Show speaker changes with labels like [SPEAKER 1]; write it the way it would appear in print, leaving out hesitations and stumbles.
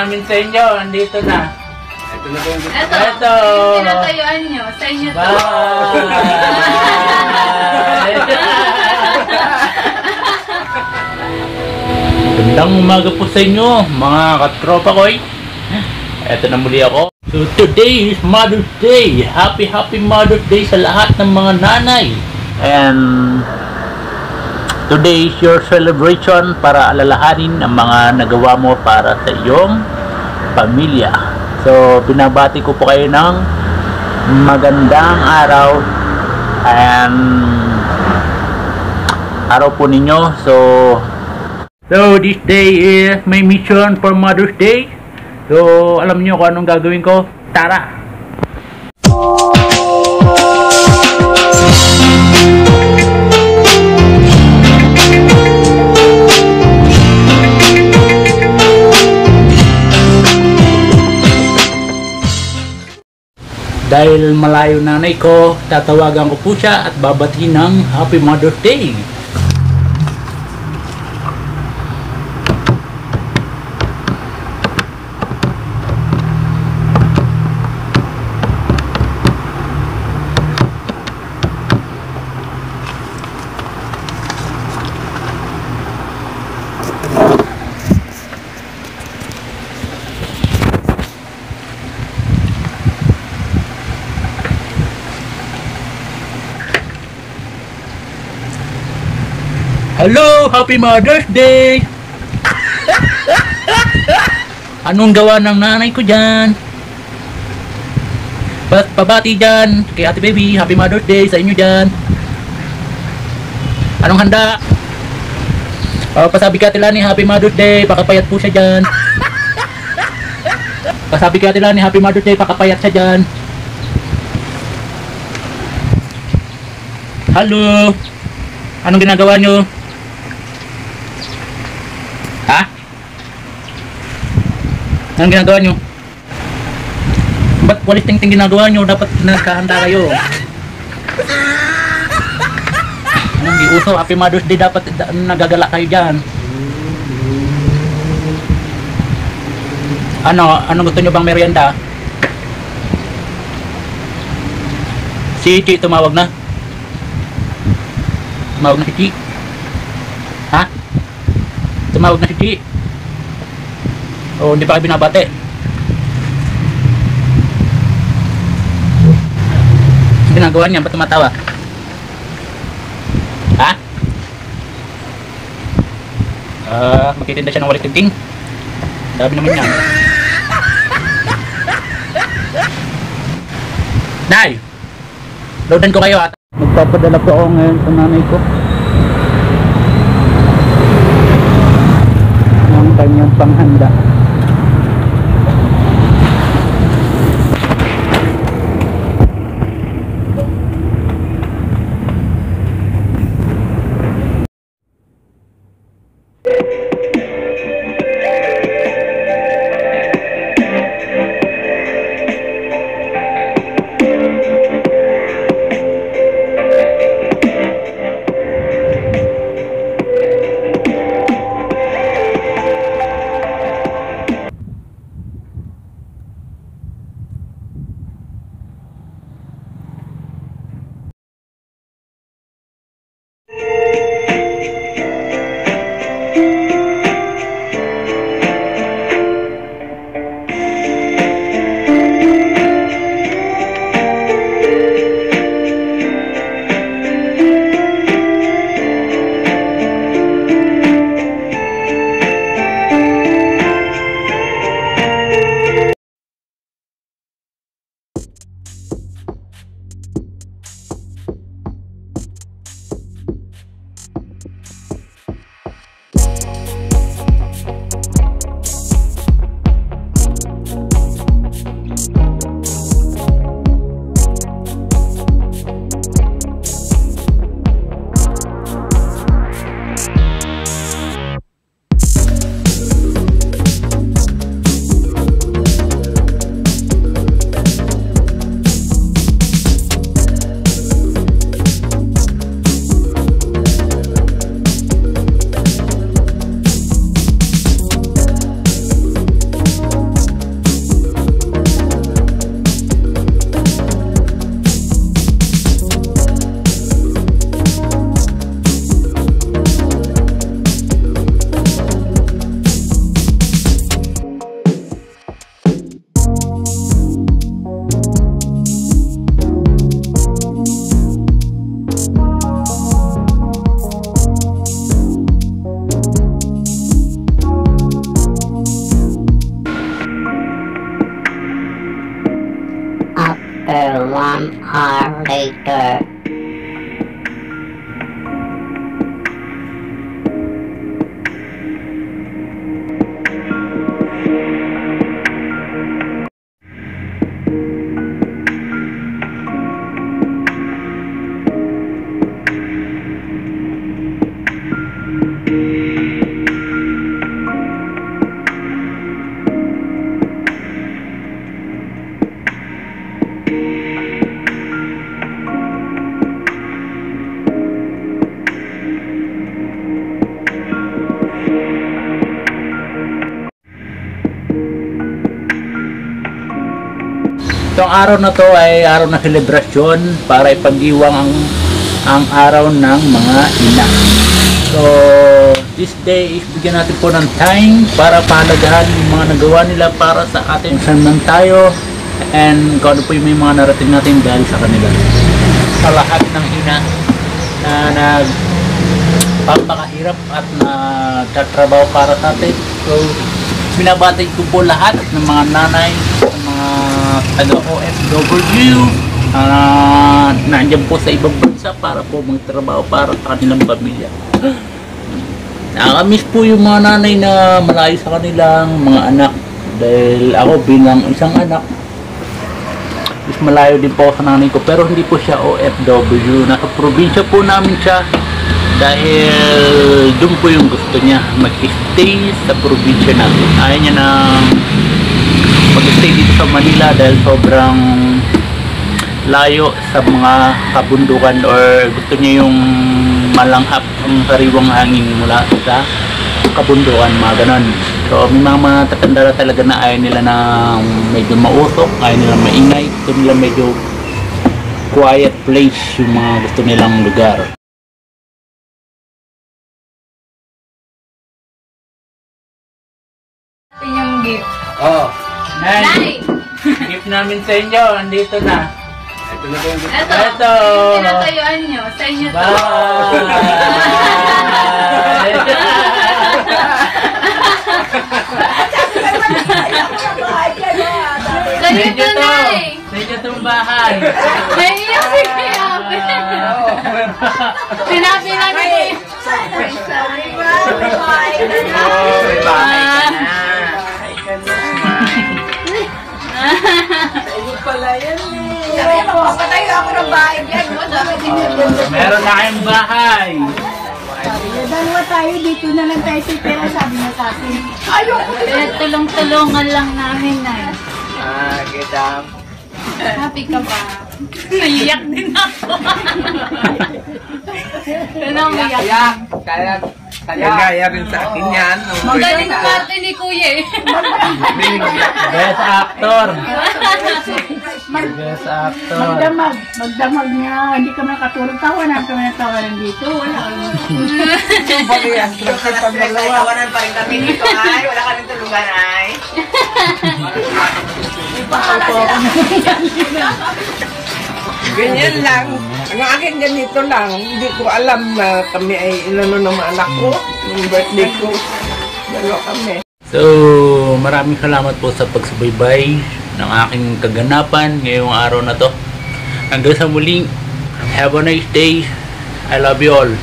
[SPEAKER 1] namin sa inyo. Andito na.
[SPEAKER 2] Ito na po yung gift.
[SPEAKER 1] Ito.
[SPEAKER 3] Yung pinatayuan nyo. Sa inyo to.
[SPEAKER 1] Bye! Gandang umaga po sa inyo, mga katropa ko. Ito na muli ako. So today is Mother's Day. Happy Mother's Day sa lahat ng mga nanay. And today is your celebration para alalahanin ang mga nagawa mo para sa iyong pamilya. So binabati ko po kayo ng magandang araw and araw po ninyo. So this day is my mission for Mother's Day. So alam niyo kung anong gagawin ko. Tara! Dahil malayo nanay ko, tatawagan ko po siya at babatiin ng Happy Mother's Day. Hello! Happy Mother's Day! Anong gawa ng nanay ko dyan? Pabati dyan kay Ate Baby. Happy Mother's Day sa inyo dyan. Anong handa? Pasabi kay Ate Lani, Happy Mother's Day. Pakapayat po siya dyan. Pasabi kay Ate Lani, Happy Mother's Day. Pakapayat siya dyan. Hello! Anong ginagawa nyo? Ha? Anong ginagawa nyo? Ba't walis ting-ting ginagawa nyo? Dapat nagkahanda kayo. Anong giuso? Happy Mother's Day, dapat nagagala kayo dyan. Ano gusto nyo bang merienda? Si Chi tumawag na. Tumawag na si Chi. Ha? Tumawag na si Chi. O hindi pa kayo binabate. Ginagawa niya, ba't tumatawa? Ha? Magtitinda siya ng walis tingting. Dami naman yan. Nay! Loadan ko kayo at magpapadala po ako ngayon sa nanay ko ng kanyang panghanda.
[SPEAKER 4] hour later.
[SPEAKER 1] Itong araw na to ay araw na selebrasyon para ipagdiwang ang araw ng mga ina. So, this day is bigyan natin po ng time para pahalagahan yung mga nagawa nila para sa atin. Saan man tayo and kung ano po yung may mga narating natin dahil sa kanila. Sa lahat ng ina na nagpapakahirap at nagtatrabaho para sa atin. So, binabati ko po lahat ng mga nanay, ng mga taga-OFW nandiyan po sa ibang bansa para po magtrabaho para sa kanilang pamilya. Nakakamiss po yung mga nanay na malayo sa kanilang mga anak dahil ako bilang isang anak is malayo din po sa nanay ko pero hindi po siya OFW. Nasa probinsya po namin siya dahil doon po yung gusto niya mag-stay sa probinsya natin. Ayaw niya na mag-stay dito sa Manila dahil sobrang layo sa mga kabundukan or gusto niya yung malanghap ang sariwang hangin mula sa kabundukan, mga ganon. So may mga matatanda talaga na ayaw nila na medyo mausok, ayaw nila maingay, gusto nila medyo quiet place yung mga gusto nilang lugar.
[SPEAKER 3] Yung gift.
[SPEAKER 2] Oh,
[SPEAKER 3] Nay!
[SPEAKER 1] Gift namin sa inyo, andito na.
[SPEAKER 2] ito na po yung gift.
[SPEAKER 3] Ito.
[SPEAKER 1] Ito.
[SPEAKER 3] Yung tinatayuan nyo. Sa inyo to. Sa inyo to, Nay!
[SPEAKER 1] Sa inyo itong bahay.
[SPEAKER 3] Naiiyak si Kuya. Sinabi lang ni
[SPEAKER 1] Meron na kayong bahay.
[SPEAKER 5] Dalawa tayo, dito na lang tayo si Pero sabi niya sa akin.
[SPEAKER 3] Kaya tulong-tulungan lang namin, Nay.
[SPEAKER 2] Kita.
[SPEAKER 3] Happy ka ba? Naiiyak din ako. Ano ang iyak?
[SPEAKER 2] Kaya rin sa akin yan.
[SPEAKER 3] Magaling na parte ni Kuya eh.
[SPEAKER 1] Best actor. Best actor.
[SPEAKER 5] Magdamag niya, hindi ka makatulog. Tawanan kami ng tawanan dito. Wala.
[SPEAKER 6] Tawanan pa rin kami dito ay. Wala ka rin tulugan ay.
[SPEAKER 2] Ganyan lang. Ang akin ganito lang. Hindi ko alam na kami ay inano ng mga anak ko. Yung birthday ko. Dalawa kami.
[SPEAKER 1] So, maraming salamat po sa pagsubaybay ng aking kaganapan ngayong araw na to. Hanggang sa muling, have a nice day. I love you all.